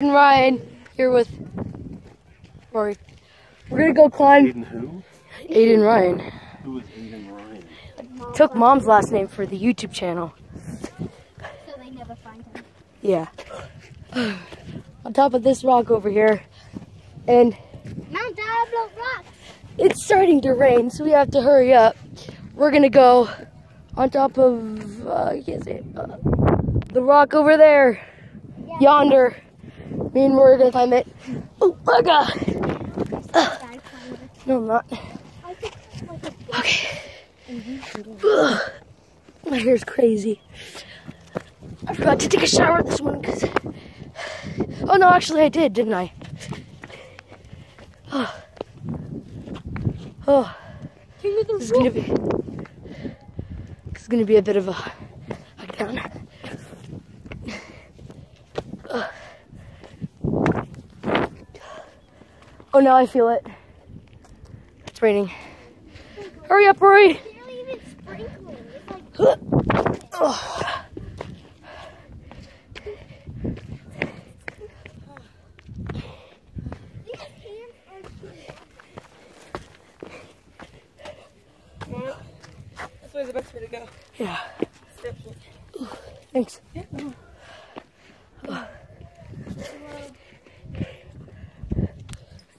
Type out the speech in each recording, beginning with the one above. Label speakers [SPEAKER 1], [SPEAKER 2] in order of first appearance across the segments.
[SPEAKER 1] And Ryan here with Rory. We're gonna go climb.
[SPEAKER 2] Aiden who?
[SPEAKER 1] Aiden Ryan.
[SPEAKER 2] Who is Aiden Ryan?
[SPEAKER 1] Took mom's last name for the YouTube channel.
[SPEAKER 3] So they never find him.
[SPEAKER 1] Yeah. On top of this rock over here, and
[SPEAKER 3] Mount Diablo Rock.
[SPEAKER 1] it's starting to rain, so we have to hurry up. We're gonna go on top of I can't say it, the rock over there, yonder. Me and Rory are gonna climb it. Oh my God! No, I'm not. Okay. Ugh. My hair's crazy. I forgot to take a shower this morning because. Oh no, actually I did, didn't I? Oh. Oh. This is gonna be a bit of a down. Oh, now I feel it. It's raining. Hurry up, Rory.
[SPEAKER 3] It's barely even sprinkling. It's like.
[SPEAKER 1] Oh.
[SPEAKER 3] These hands are
[SPEAKER 4] That's always the best way to go.
[SPEAKER 1] Yeah. Thanks.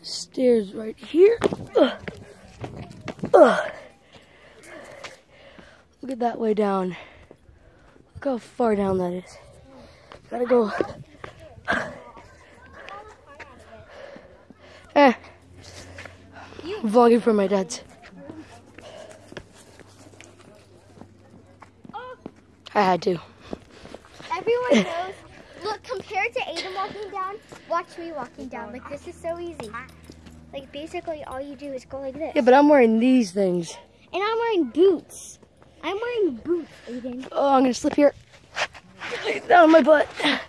[SPEAKER 1] Stairs right here. Look at that way down. Look how far down that is. Gotta go. Vlogging for my dad's. I had to.
[SPEAKER 3] Everyone knows. Look, compared to Aiden walking down, watch me walking down. Like, this is so easy. Like, basically, all you do is go like this.
[SPEAKER 1] Yeah, but I'm wearing these things.
[SPEAKER 3] And I'm wearing boots. I'm wearing boots, Aiden.
[SPEAKER 1] Oh, I'm gonna slip here. Down on my butt.
[SPEAKER 3] I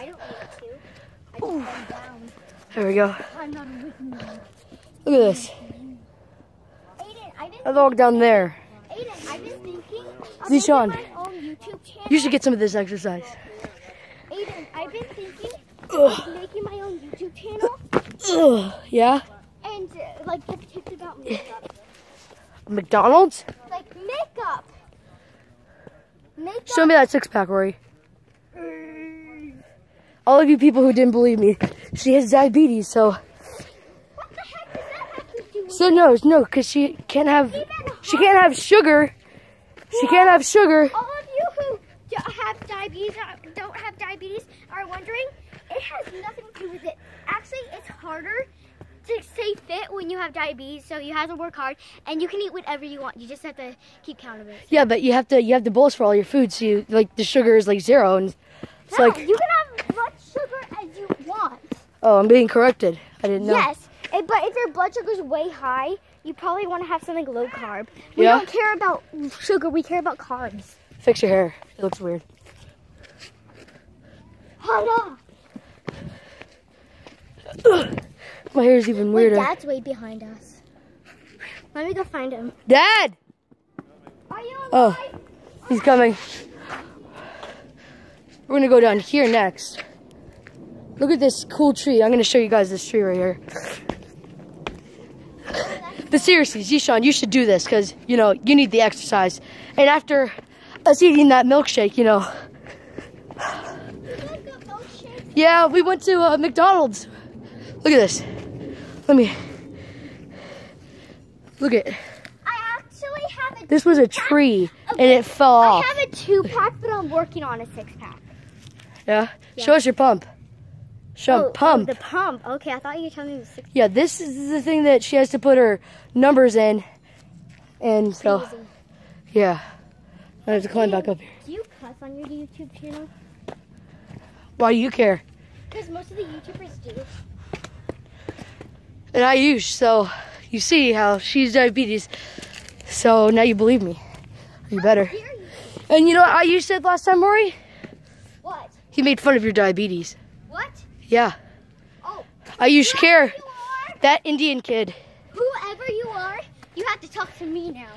[SPEAKER 3] don't need to. I just fall down.
[SPEAKER 1] There we go.
[SPEAKER 3] I'm not a witness.
[SPEAKER 1] Look at this.
[SPEAKER 3] Aiden, I've been,
[SPEAKER 1] I'll walk down there.
[SPEAKER 3] Aiden, I've been thinking of
[SPEAKER 1] Zishan,
[SPEAKER 3] making my own YouTube channel.
[SPEAKER 1] you should get some of this exercise.
[SPEAKER 3] Aiden, I've been thinking of making my own YouTube channel
[SPEAKER 1] Ugh. Yeah?
[SPEAKER 3] and like give tips about makeup.
[SPEAKER 1] McDonald's?
[SPEAKER 3] Like makeup. Makeup.
[SPEAKER 1] Show me that six-pack, Rory. All of you people who didn't believe me, she has diabetes, so...
[SPEAKER 3] What the heck does that have to do with
[SPEAKER 1] So no, because she can't have sugar. She can't have sugar.
[SPEAKER 3] All of you who have diabetes, don't have diabetes, are wondering, it has nothing to do with it. Actually, it's harder to stay fit when you have diabetes, so you have to work hard, and you can eat whatever you want. You just have to keep count of it.
[SPEAKER 1] Yeah, but you have to bolus for all your food, so you, like, the sugar is like 0, and it's
[SPEAKER 3] No,
[SPEAKER 1] like...
[SPEAKER 3] you can have as much sugar as you want.
[SPEAKER 1] Oh, I'm being corrected. I didn't know.
[SPEAKER 3] Yes, but if your blood sugar is way high, you probably want to have something low carb. We
[SPEAKER 1] Yeah?
[SPEAKER 3] don't care about sugar, we care about carbs.
[SPEAKER 1] Fix your hair. It looks weird.
[SPEAKER 3] Hold
[SPEAKER 1] Ugh. My hair's even weirder.
[SPEAKER 3] Dad's way behind us. Let me go find him.
[SPEAKER 1] Dad!
[SPEAKER 3] Are you alive?
[SPEAKER 1] Oh, he's coming. We're gonna go down here next. Look at this cool tree. I'm gonna show you guys this tree right here. But seriously, Zishan, you should do this because, you know, you need the exercise. And after us eating that milkshake, you know. Yeah, we went to McDonald's. Look at this. Look at.
[SPEAKER 3] I actually have a.
[SPEAKER 1] This was a tree and it fell off.
[SPEAKER 3] I have a 2-pack, but I'm working on a 6-pack.
[SPEAKER 1] Yeah? Show us your pump. Pump.
[SPEAKER 3] The pump. Okay, I thought you were telling me it was 6.
[SPEAKER 1] Yeah, this is the thing that she has to put her numbers in. And so,
[SPEAKER 3] Crazy.
[SPEAKER 1] yeah. I have to climb back up here.
[SPEAKER 3] Do you cuss on your YouTube channel?
[SPEAKER 1] Why do you care?
[SPEAKER 3] Because most of the YouTubers do.
[SPEAKER 1] And I use, so you see how she's diabetes. So now you believe me. You better. And you know what Ayush said last time, Rory?
[SPEAKER 3] What?
[SPEAKER 1] He made fun of your diabetes.
[SPEAKER 3] What?
[SPEAKER 1] Yeah.
[SPEAKER 3] Oh.
[SPEAKER 1] Ayush care.
[SPEAKER 3] You are,
[SPEAKER 1] That Indian kid.
[SPEAKER 3] whoever you are, you have to talk to me now.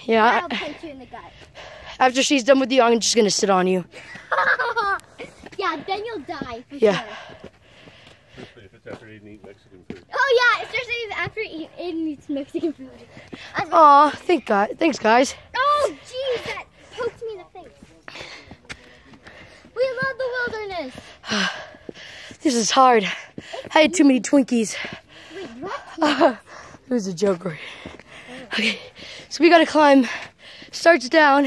[SPEAKER 1] Yeah.
[SPEAKER 3] I'll punch you in the gut.
[SPEAKER 1] After she's done with you, I'm just gonna sit on you.
[SPEAKER 3] Yeah, then you'll die. For
[SPEAKER 1] Yeah.
[SPEAKER 3] Sure.
[SPEAKER 2] after eating Mexican food.
[SPEAKER 3] Oh yeah, especially after eating Mexican food.
[SPEAKER 1] Aw, thanks guys.
[SPEAKER 3] Oh jeez, that poked me in the face. We love the wilderness.
[SPEAKER 1] This is hard. I had too many Twinkies.
[SPEAKER 3] Wait, what?
[SPEAKER 1] It was a joke. Okay, so we gotta climb. Starts down.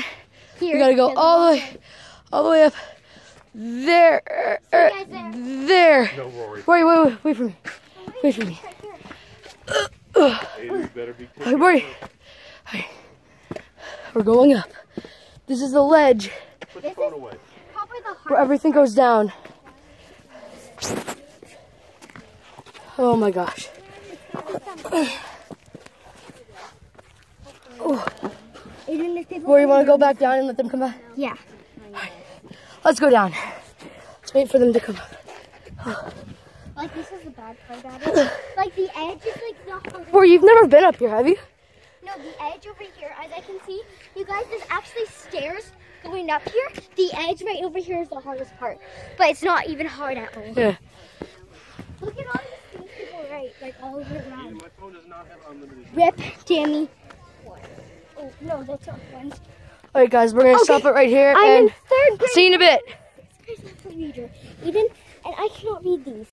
[SPEAKER 3] Here,
[SPEAKER 1] We gotta go all the way up there.
[SPEAKER 3] guys there.
[SPEAKER 1] There.
[SPEAKER 2] No, Rory.
[SPEAKER 1] Wait for me. Wait for me.
[SPEAKER 3] Right here.
[SPEAKER 2] Hey, you better be
[SPEAKER 1] Hey,
[SPEAKER 2] careful.
[SPEAKER 1] Rory. Hey. We're going up. This is the ledge
[SPEAKER 2] Put the phone away.
[SPEAKER 3] Probably the
[SPEAKER 1] where
[SPEAKER 3] hardest.
[SPEAKER 1] everything goes down. Oh my gosh. Rory, you want to go back down and let them come back?
[SPEAKER 3] Yeah.
[SPEAKER 1] Let's go down. Let's wait for them to come.
[SPEAKER 3] Like this is the bad part about it. Like the edge is like the hardest.
[SPEAKER 1] Rory, you've never been up here, have you?
[SPEAKER 3] No, the edge over here, as I can see, you guys, there's actually stairs going up here. The edge right over here is the hardest part, but it's not even hard at all.
[SPEAKER 1] Yeah.
[SPEAKER 3] Look at all these things to the right, like all over around.
[SPEAKER 2] My phone does not have unlimited.
[SPEAKER 3] Rip, Tammy. Oh no, that's not ones.
[SPEAKER 1] All right, guys, we're gonna stop it right here
[SPEAKER 3] I'm
[SPEAKER 1] and
[SPEAKER 3] in third grade.
[SPEAKER 1] see you in a bit.
[SPEAKER 3] This guy's not the reader. Eden, and I cannot read these.